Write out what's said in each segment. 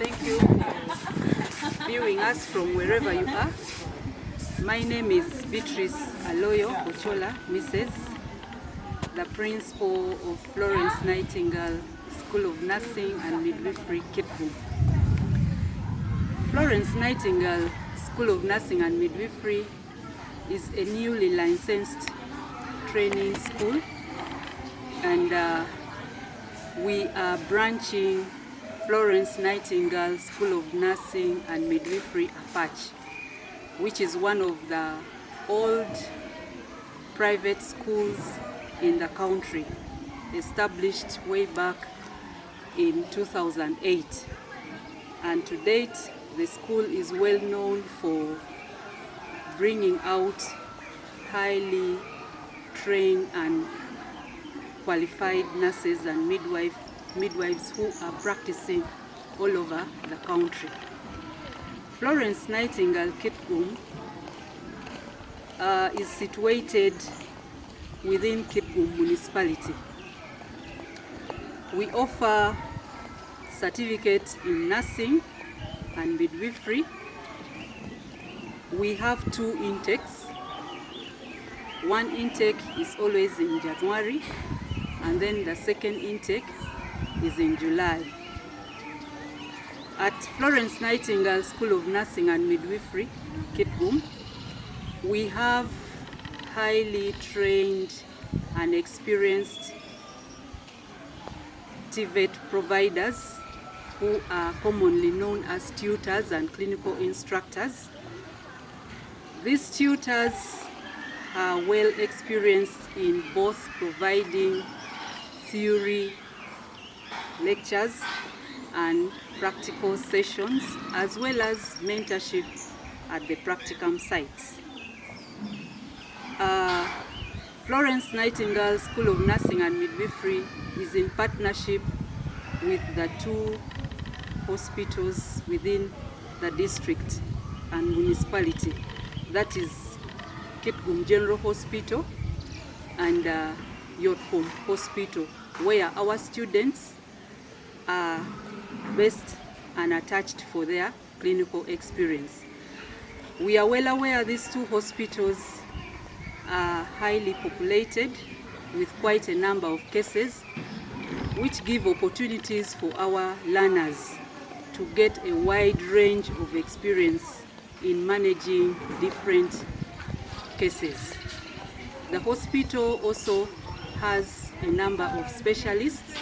Thank you for viewing us from wherever you are. My name is Beatrice Aloyo Ochola, Mrs., the principal of Florence Nightingale School of Nursing and Midwifery, Kitgum. Florence Nightingale School of Nursing and Midwifery is a newly licensed training school, and we are branching Florence Nightingale School of Nursing and Midwifery Apache, which is one of the old private schools in the country, established way back in 2008. And to date, the school is well known for bringing out highly trained and qualified nurses and midwives who are practicing all over the country. Florence Nightingale Kitgum is situated within Kitgum municipality. We offer certificates in nursing and midwifery. We have 2 intakes. One intake is always in January, and then the second intake is in July. At Florence Nightingale School of Nursing and Midwifery, Kitgum, we have highly trained and experienced TVET providers who are commonly known as tutors and clinical instructors. These tutors are well experienced in both providing theory lectures and practical sessions, as well as mentorship at the practicum sites. Florence Nightingale School of Nursing and Midwifery is in partnership with the 2 hospitals within the district and municipality, that is Kitgum General Hospital and Yotkom Hospital, where our students are based and attached for their clinical experience. We are well aware these 2 hospitals are highly populated with quite a number of cases, which give opportunities for our learners to get a wide range of experience in managing different cases. The hospital also has a number of specialists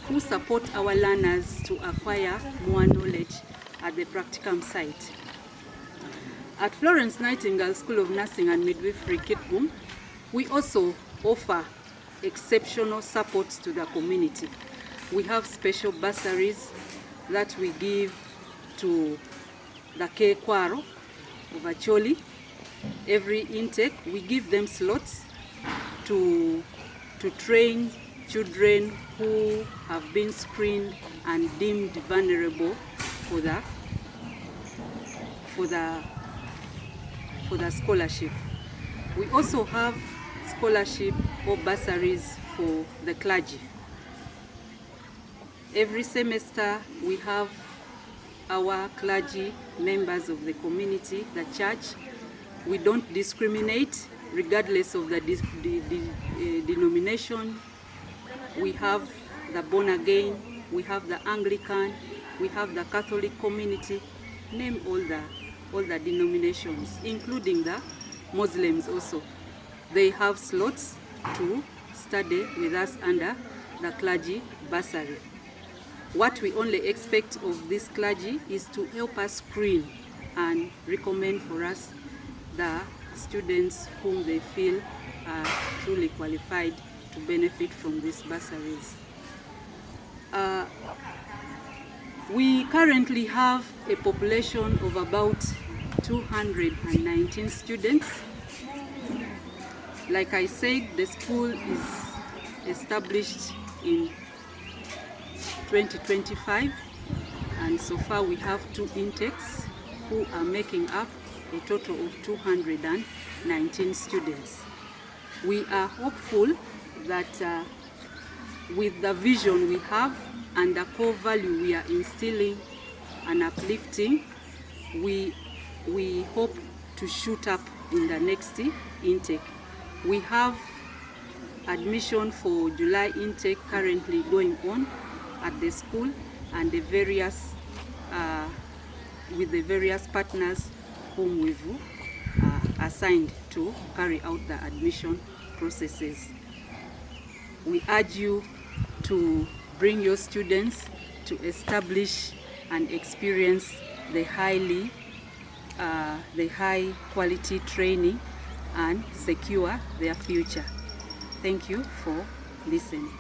who support our learners to acquire more knowledge at the practicum site. At Florence Nightingale School of Nursing and Midwifery, Kitgum, we also offer exceptional support to the community. We have special bursaries that we give to the Kwaro of Acholi. Every intake, we give them slots to train children who have been screened and deemed vulnerable for the scholarship. We also have scholarship or bursaries for the clergy. Every semester we have our clergy members of the community, the church. We don't discriminate regardless of the denomination. We have the born again, we have the Anglican, we have the Catholic community, name all the denominations, including the Muslims also. They have slots to study with us under the clergy bursary. What we only expect of this clergy is to help us screen and recommend for us the students whom they feel are truly qualified to benefit from these bursaries. We currently have a population of about 219 students. Like I said, the school is established in 2025, and so far we have 2 intakes who are making up a total of 219 students. We are hopeful that with the vision we have and the core value we are instilling and uplifting. We hope to shoot up in the next intake. We have admission for July intake currently going on at the school, and the various with the various partners whom we've assigned to carry out the admission processes. We urge you to bring your students to establish and experience the high quality training and secure their future. Thank you for listening.